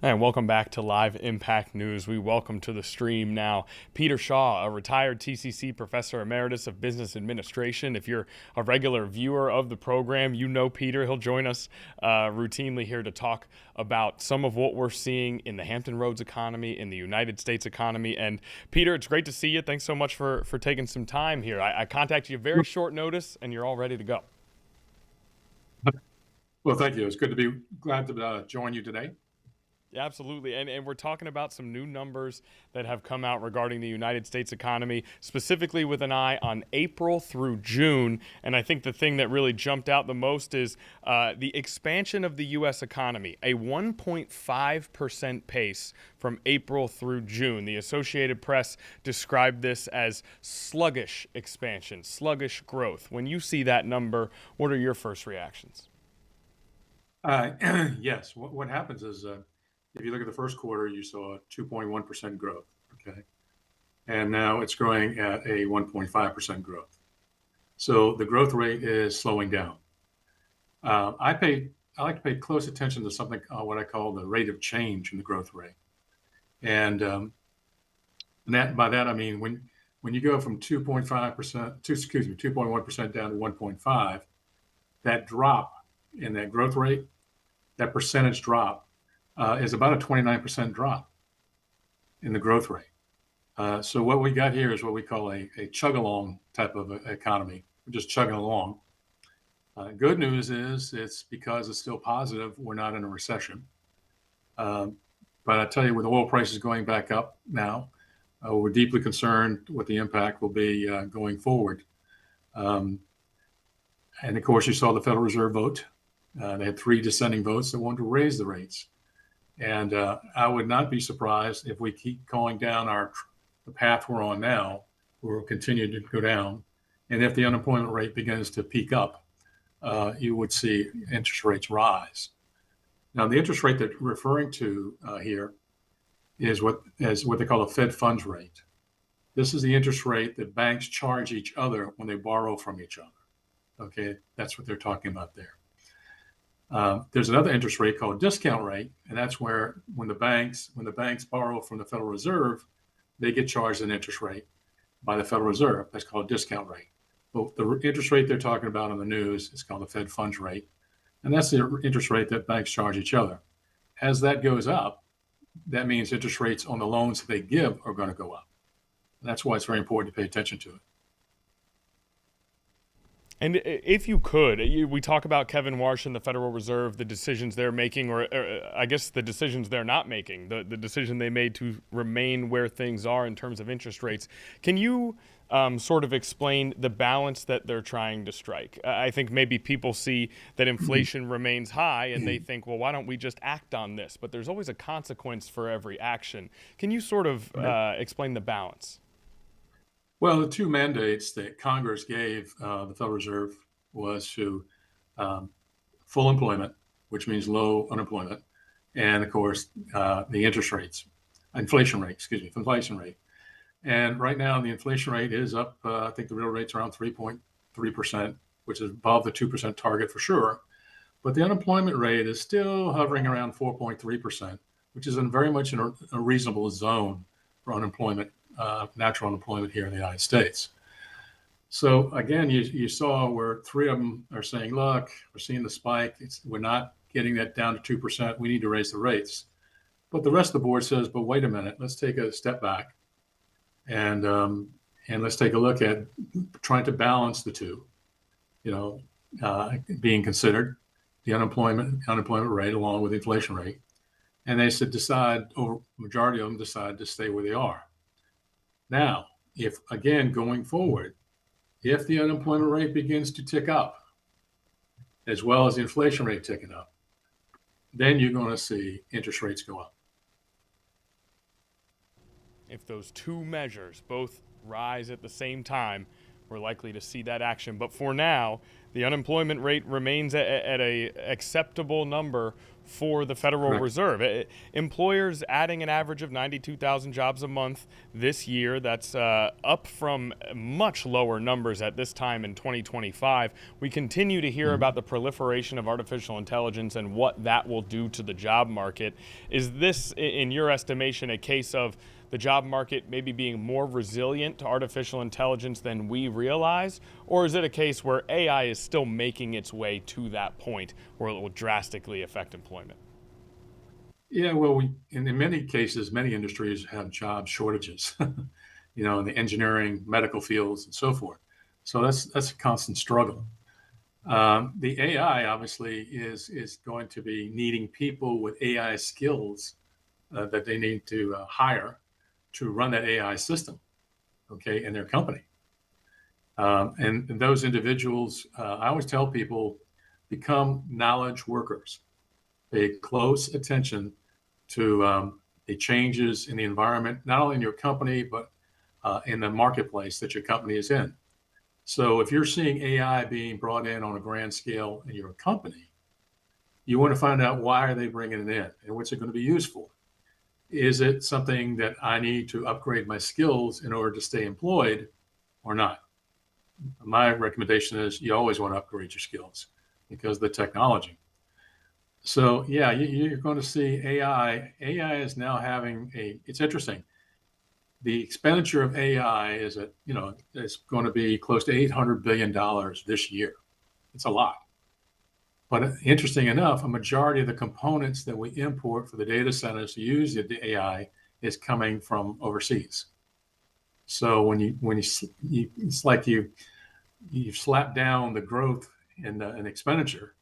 And welcome back to Live Impact News. We welcome to the stream now Peter Shaw, a retired TCC professor emeritus of business administration. If you're a regular viewer of the program, you know Peter. He'll join us routinely here to talk about some of what we're seeing in the Hampton Roads economy, in the United States economy. And Peter, it's great to see you. Thanks so much for taking some time here. I contacted you very short notice, and you're all ready to go. Well, thank you. It's good to be glad to join you today. Yeah, absolutely. And we're talking about some new numbers that have come out regarding the United States economy, specifically with an eye on April through June. And I think the thing that really jumped out the most is the expansion of the U.S. economy, a 1.5% pace from April through June. The Associated Press described this as sluggish expansion, sluggish growth. When you see that number, what are your first reactions? Yes, what happens is if you look at the first quarter, you saw 2.1% growth, okay? And now it's growing at a 1.5% growth. So the growth rate is slowing down. I like to pay close attention to something, what I call the rate of change in the growth rate. And by that, I mean, when you go from 2.1% down to 1.5, that drop in that growth rate, that percentage drop, is about a 29% drop in the growth rate. So what we got here is what we call a chug along type of economy. We're just chugging along. Good news is it's because it's still positive. We're not in a recession. But I tell you, with oil prices going back up now, we're deeply concerned what the impact will be going forward. And of course, you saw the Federal Reserve vote. They had 3 dissenting votes that wanted to raise the rates. And I would not be surprised if we keep going down the path we're on now, we'll continue to go down. And if the unemployment rate begins to peak up, you would see interest rates rise. Now, the interest rate that we're referring to here is what they call a Fed funds rate. This is the interest rate that banks charge each other when they borrow from each other. Okay, that's what they're talking about there. There's another interest rate called discount rate, and that's where when the banks borrow from the Federal Reserve, they get charged an interest rate by the Federal Reserve. That's called discount rate. But the interest rate they're talking about on the news is called the Fed funds rate, and that's the interest rate that banks charge each other. As that goes up, that means interest rates on the loans that they give are going to go up. And that's why it's very important to pay attention to it. And if you could, we talk about Kevin Warsh and the Federal Reserve, the decisions they're making, or I guess the decisions they're not making, the decision they made to remain where things are in terms of interest rates. Can you sort of explain the balance that they're trying to strike? I think maybe people see that inflation remains high and they think, well, why don't we just act on this? But there's always a consequence for every action. Can you sort of explain the balance? Well, the 2 mandates that Congress gave the Federal Reserve was to full employment, which means low unemployment, and of course the inflation rate. And right now the inflation rate is up. I think the real rate's around 3.3%, which is above the 2% target for sure. But the unemployment rate is still hovering around 4.3%, which is very much in a reasonable zone for unemployment. Natural unemployment here in the United States. So again, you saw where 3 of them are saying, look, we're seeing the spike. We're not getting that down to 2%. We need to raise the rates. But the rest of the board says, but wait a minute, let's take a step back and let's take a look at trying to balance the two, being considered the unemployment rate along with the inflation rate. And they said majority of them decide to stay where they are. Now, if again, going forward, if the unemployment rate begins to tick up, as well as the inflation rate ticking up, then you're going to see interest rates go up. If those 2 measures both rise at the same time, we're likely to see that action. But for now, the unemployment rate remains at a acceptable number for the Federal Correct. Reserve. Employers adding an average of 92,000 jobs a month this year. That's up from much lower numbers at this time in 2025. We continue to hear Mhm. about the proliferation of artificial intelligence and what that will do to the job market. Is this, in your estimation, a case of the job market maybe being more resilient to artificial intelligence than we realize? Or is it a case where AI is still making its way to that point where it will drastically affect employment? Yeah, well, in many cases, many industries have job shortages, in the engineering, medical fields, and so forth. So that's a constant struggle. The AI obviously is going to be needing people with AI skills that they need to hire to run that AI system, okay, in their company. And those individuals, I always tell people, become knowledge workers. Pay close attention to the changes in the environment, not only in your company, but in the marketplace that your company is in. So if you're seeing AI being brought in on a grand scale in your company, you want to find out why are they bringing it in and what's it going to be used for? Is it something that I need to upgrade my skills in order to stay employed or not? My recommendation is you always want to upgrade your skills because of the technology. So yeah, you're going to see AI. AI is now having it's interesting. The expenditure of AI is going to be close to $800 billion this year. It's a lot. But interesting enough, a majority of the components that we import for the data centers to use the AI is coming from overseas. So it's like you slap down the growth in expenditure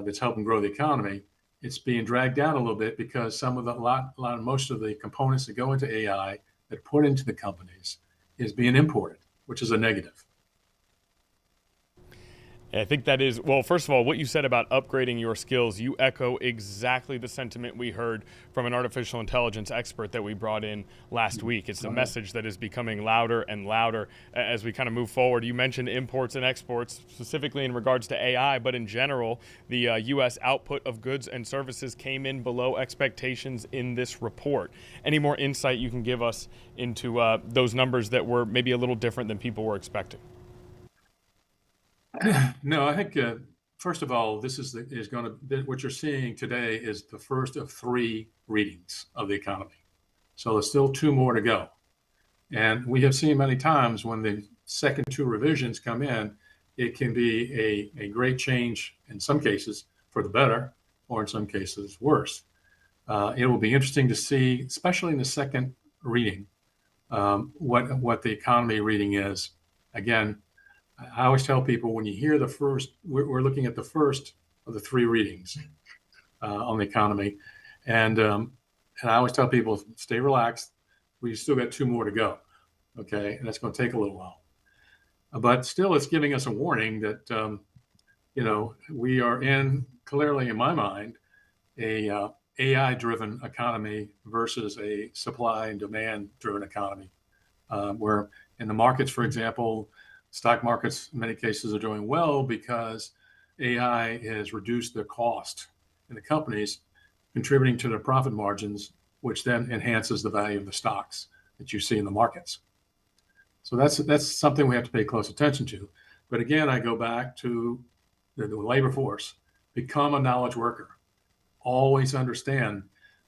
that's helping grow the economy. It's being dragged down a little bit because most of the components that go into AI that put into the companies is being imported, which is a negative. I think that is, well, first of all, what you said about upgrading your skills, you echo exactly the sentiment we heard from an artificial intelligence expert that we brought in last week. It's a message that is becoming louder and louder as we kind of move forward. You mentioned imports and exports, specifically in regards to AI, but in general, the U.S. output of goods and services came in below expectations in this report. Any more insight you can give us into those numbers that were maybe a little different than people were expecting? No, I think first of all, this is going to what you're seeing today is the first of three readings of the economy. So there's still two more to go, and we have seen many times when the second two revisions come in, it can be a great change in some cases for the better, or in some cases worse. It will be interesting to see, especially in the second reading, what the economy reading is. Again, I always tell people when you hear the first, we're looking at the first of the three readings on the economy, and I always tell people stay relaxed. We still got two more to go, okay, and that's going to take a little while. But still, it's giving us a warning that we are in clearly, in my mind, a AI-driven economy versus a supply and demand-driven economy, where in the markets, for example, stock markets in many cases are doing well because AI has reduced their cost in the companies, contributing to their profit margins, which then enhances the value of the stocks that you see in the markets. So that's something we have to pay close attention to. But again, I go back to the labor force. Become a knowledge worker. Always understand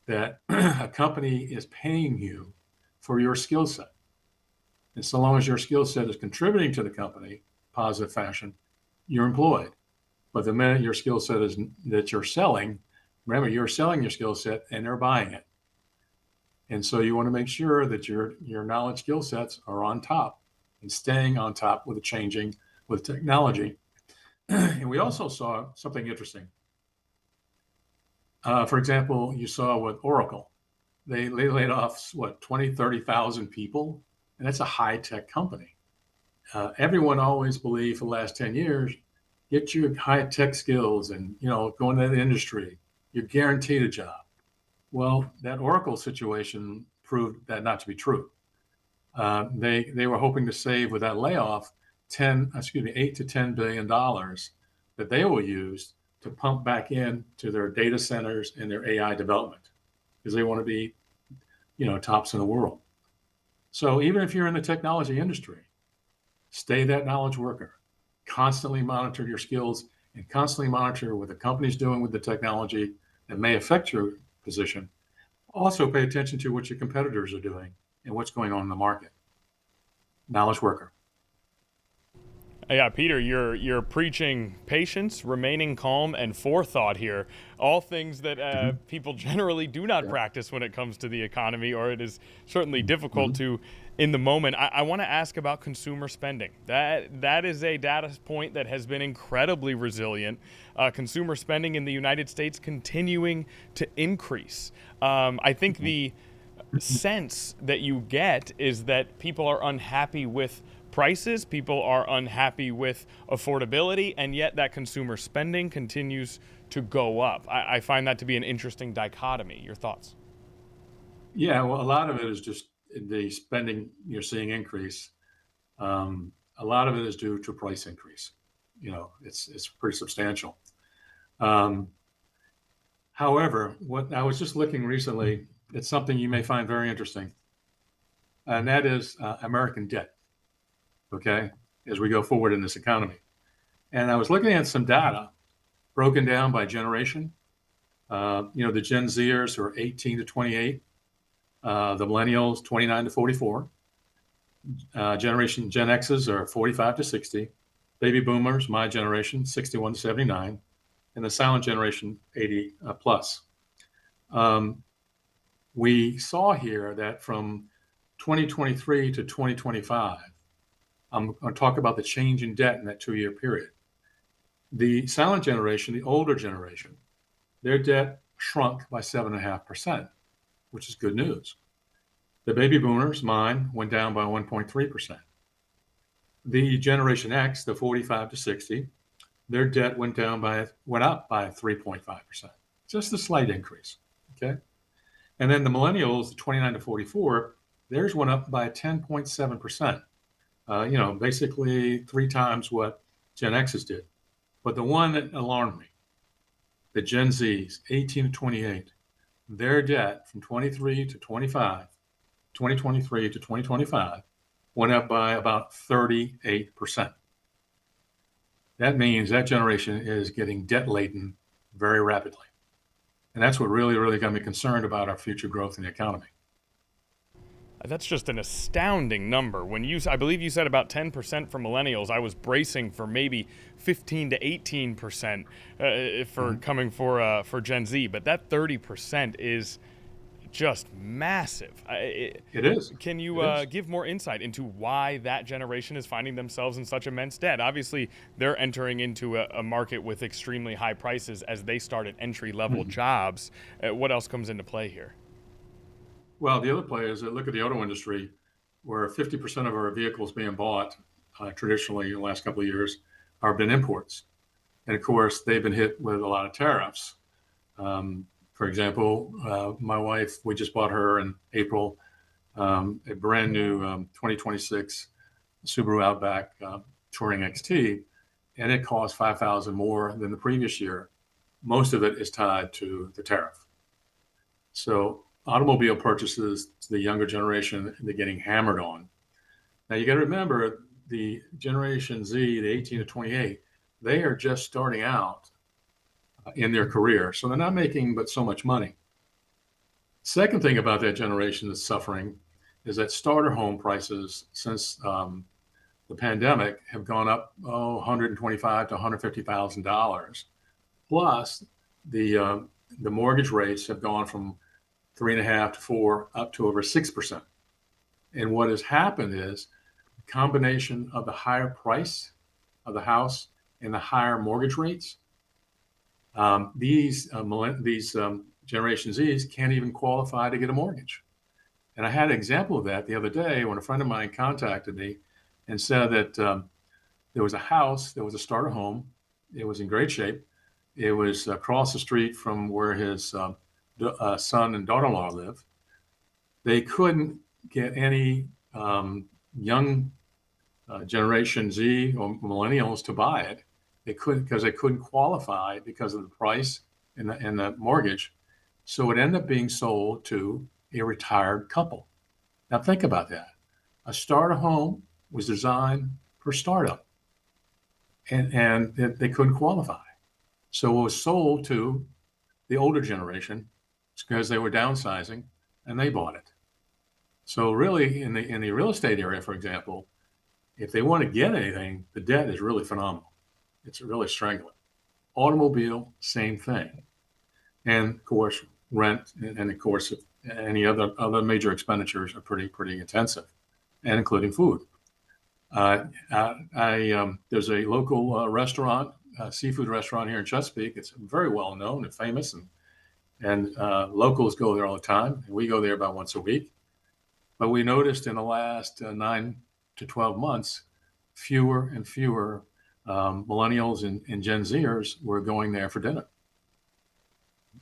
that a company is paying you for your skill set. And so long as your skill set is contributing to the company, positive fashion, you're employed. But the minute your skill set is that you're selling, remember you're selling your skill set and they're buying it. And so you want to make sure that your knowledge skill sets are on top and staying on top with the changing with technology. And we also saw something interesting. For example, you saw with Oracle, they laid off what 20, 30,000 people, and that's a high tech company. Everyone always believed for the last 10 years, get your high tech skills and go into the industry. You're guaranteed a job. Well, that Oracle situation proved that not to be true. They were hoping to save with that layoff 8 to $10 billion that they will use to pump back in to their data centers and their AI development because they want to be, tops in the world. So even if you're in the technology industry, stay that knowledge worker. Constantly monitor your skills and constantly monitor what the company's doing with the technology that may affect your position. Also pay attention to what your competitors are doing and what's going on in the market. Knowledge worker. Yeah, Peter, you're preaching patience, remaining calm, and forethought here. All things that Mm-hmm. people generally do not Yeah. practice when it comes to the economy, or it is certainly difficult Mm-hmm. to in the moment. I want to ask about consumer spending. That is a data point that has been incredibly resilient. Consumer spending in the United States continuing to increase. I think the sense that you get is that people are unhappy with prices, people are unhappy with affordability, and yet that consumer spending continues to go up. I find that to be an interesting dichotomy. Your thoughts? Yeah, well, a lot of it is just the spending you're seeing increase. A lot of it is due to price increase. It's pretty substantial. Um, However, what I was just looking recently, it's something you may find very interesting, and that is American debt. Okay, as we go forward in this economy, and I was looking at some data broken down by generation. The Gen Zers are 18 to 28, the Millennials 29 to 44, Generation Gen X's are 45 to 60, Baby Boomers, my generation, 61 to 79, and the Silent Generation 80 plus. Um, we saw here that from 2023 to 2025, I'm going to talk about the change in debt in that 2 year period. The silent generation, the older generation, their debt shrunk by 7.5%, which is good news. The baby boomers, mine, went down by 1.3%. The Generation X, the 45 to 60, their debt went up by 3.5%, just a slight increase. Okay. And then the millennials, the 29 to 44, theirs went up by 10.7%. Basically 3 times what Gen X's did. But the one that alarmed me, the Gen Z's, 18 to 28, their debt from 23 to 25, 2023 to 2025, went up by about 38%. That means that generation is getting debt laden very rapidly. And that's what really, really got me concerned about our future growth in the economy. That's just an astounding number. I believe you said about 10% for millennials. I was bracing for maybe 15 to 18% for Mm-hmm. coming for Gen Z, but that 30% is just massive. It is. Can you It is. give more insight into why that generation is finding themselves in such immense debt? Obviously, they're entering into a market with extremely high prices as they start at entry level Mm-hmm. jobs. What else comes into play here? Well, the other players that look at the auto industry, where 50% of our vehicles being bought traditionally in the last couple of years have been imports. And of course, they've been hit with a lot of tariffs. For example, my wife, we just bought her in April a brand new 2026 Subaru Outback Touring XT, and it cost 5,000 more than the previous year. Most of it is tied to the tariff. So automobile purchases to the younger generation, they're getting hammered on. Now you got to remember the Generation Z, the 18 to 28, they are just starting out in their career. So they're not making but so much money. Second thing about that generation that's suffering is that starter home prices since the pandemic have gone up 125 to $150,000. Plus, the mortgage rates have gone from 3.5 to 4 up to over 6%. And what has happened is a combination of the higher price of the house and the higher mortgage rates. These Generation Zs can't even qualify to get a mortgage. And I had an example of that the other day when a friend of mine contacted me and said that there was a house, there was a starter home. It was in great shape. It was across the street from where his son and daughter-in-law live. They couldn't get any young Generation Z or millennials to buy it. They couldn't because they couldn't qualify because of the price and the mortgage. So it ended up being sold to a retired couple. Now think about that. A starter home was designed for startup, and they couldn't qualify. So it was sold to the older generation because they were downsizing and they bought it. So really, in the real estate area, for example, if they want to get anything, the debt is really phenomenal. It's really strangling. Automobile, same thing, and of course rent, and of course any other major expenditures are pretty intensive, and including food. There's a local restaurant, seafood restaurant here in Chesapeake. It's very well known and famous, and locals go there all the time. And we go there about once a week. But we noticed in the last 9 to 12 months, fewer and fewer millennials and Gen Zers were going there for dinner.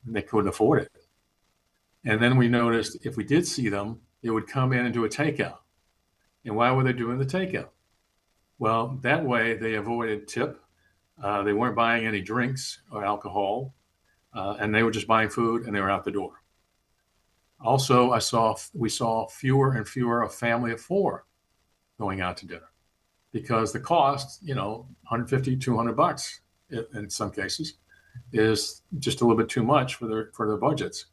They couldn't afford it. And then we noticed if we did see them, they would come in and do a takeout. And why were they doing the takeout? Well, that way they avoided tip. They weren't buying any drinks or alcohol, and they were just buying food and they were out the door. Also, we saw fewer and fewer a family of four going out to dinner because the cost, 150, $200 in some cases, is just a little bit too much for their budgets.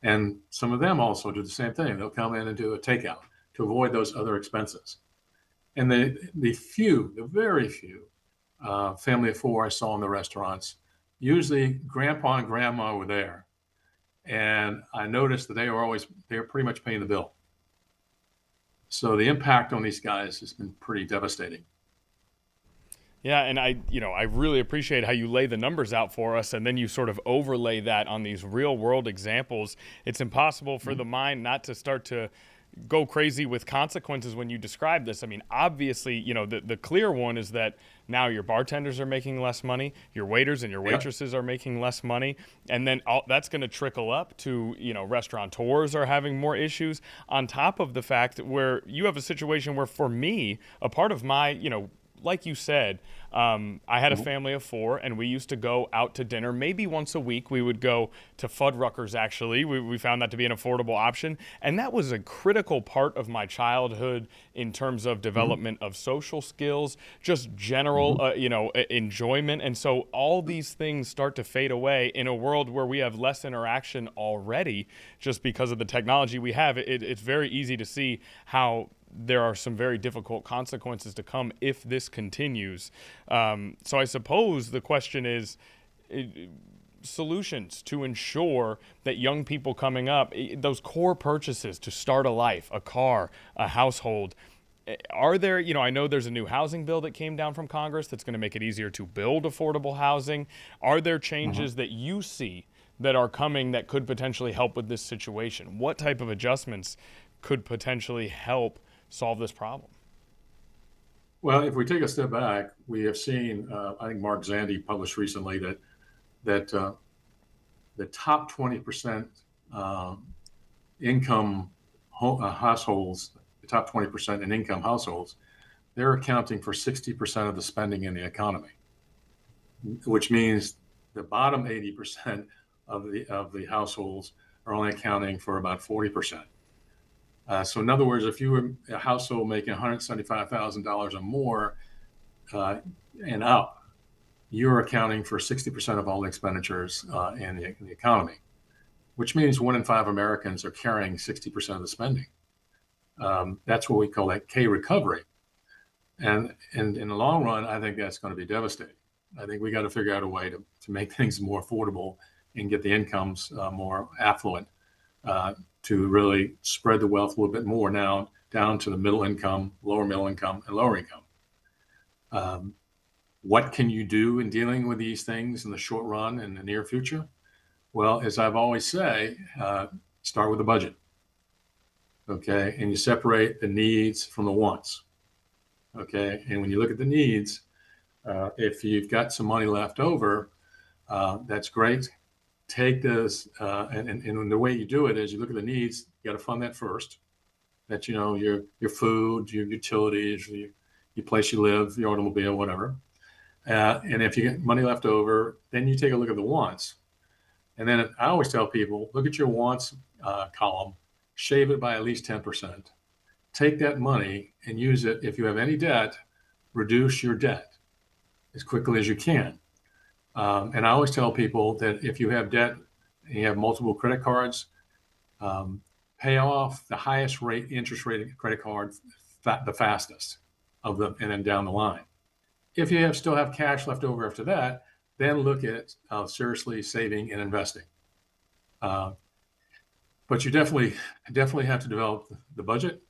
And some of them also do the same thing. They'll come in and do a takeout to avoid those other expenses. And the very few family of four I saw in the restaurants, usually grandpa and grandma were there. And I noticed that they were pretty much paying the bill. So the impact on these guys has been pretty devastating. Yeah, and I really appreciate how you lay the numbers out for us, and then you sort of overlay that on these real world examples. It's impossible for the mind not to start to go crazy with consequences when you describe this. I mean, obviously, the clear one is that now your bartenders are making less money, your waiters and your waitresses are making less money, and then that's going to trickle up to, restaurateurs are having more issues, on top of the fact where you have a situation where, for me, a part of my, like you said, I had a family of four, and we used to go out to dinner maybe once a week. We would go to Fuddruckers, actually. We found that to be an affordable option. And that was a critical part of my childhood in terms of development of social skills, just general, enjoyment. And so all these things start to fade away in a world where we have less interaction already just because of the technology we have. It's very easy to see how there are some very difficult consequences to come if this continues. So I suppose the question is solutions to ensure that young people coming up, those core purchases to start a life, a car, a household, are there, I know there's a new housing bill that came down from Congress that's going to make it easier to build affordable housing. Are there changes that you see that are coming that could potentially help with this situation? What type of adjustments could potentially help solve this problem? Well, if we take a step back, we have seen, I think Mark Zandi published recently that the top 20% income households, the top 20% in income households, they're accounting for 60% of the spending in the economy, which means the bottom 80% of the households are only accounting for about 40%. So in other words, if you were a household making $175,000 or more and up, you're accounting for 60% of all the expenditures in the economy, which means 1 in 5 Americans are carrying 60% of the spending. That's what we call that K recovery. And in the long run, I think that's going to be devastating. I think we got to figure out a way to make things more affordable and get the incomes more affluent, to really spread the wealth a little bit more now down to the middle income, lower middle income, and lower income. What can you do in dealing with these things in the short run and the near future? Well, as I've always say, start with a budget, okay? And you separate the needs from the wants, okay? And when you look at the needs, if you've got some money left over, that's great. Take this, and the way you do it is you look at the needs. You got to fund that first. That your food, your utilities, your place you live, your automobile, whatever. And if you get money left over, then you take a look at the wants. And then I always tell people, look at your wants column, shave it by at least 10%. Take that money and use it. If you have any debt, reduce your debt as quickly as you can. And I always tell people that if you have debt and you have multiple credit cards, um, pay off the highest rate interest rate credit card the fastest of them, and then down the line. If you still have cash left over after that, then look at seriously saving and investing. Uh, but you definitely have to develop the budget,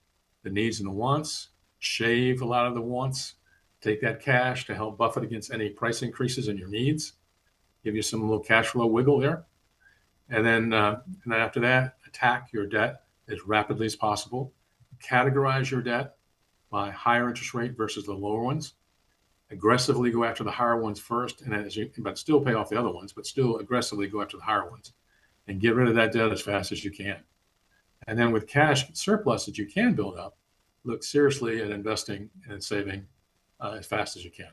the needs and the wants, shave a lot of the wants, take that cash to help buffet against any price increases in your needs, give you some little cash flow wiggle there. And then after that, attack your debt as rapidly as possible. Categorize your debt by higher interest rate versus the lower ones. Aggressively go after the higher ones first, but still pay off the other ones, but still aggressively go after the higher ones and get rid of that debt as fast as you can. And then with cash surplus that you can build up, look seriously at investing and saving as fast as you can.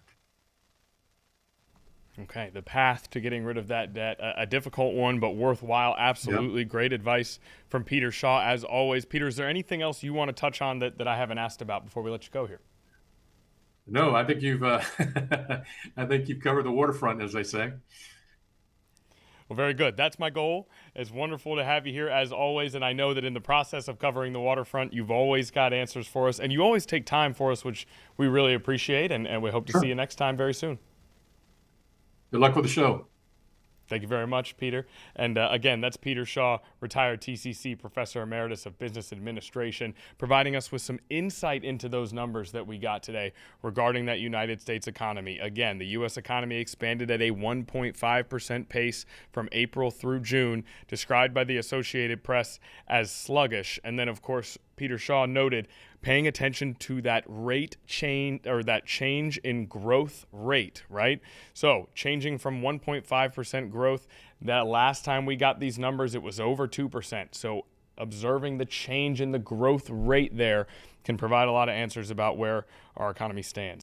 Okay, the path to getting rid of that debt, a difficult one, but worthwhile. Absolutely. Yep. Great advice from Peter Shaw, as always. Peter, is there anything else you want to touch on that I haven't asked about before we let you go here? No, I think you've I think you've covered the waterfront, as they say. Well, very good. That's my goal. It's wonderful to have you here, as always. And I know that in the process of covering the waterfront, you've always got answers for us. And you always take time for us, which we really appreciate. And we hope to see Sure. you next time very soon. Good luck with the show. Thank you very much, Peter. And again, that's Peter Shaw, retired TCC Professor Emeritus of Business Administration, providing us with some insight into those numbers that we got today regarding that United States economy. Again, the U.S. economy expanded at a 1.5% pace from April through June, described by the Associated Press as sluggish. And then, of course, Peter Shaw noted paying attention to that rate change, or that change in growth rate, right? So changing from 1.5% growth, that last time we got these numbers, it was over 2%. So observing the change in the growth rate there can provide a lot of answers about where our economy stands.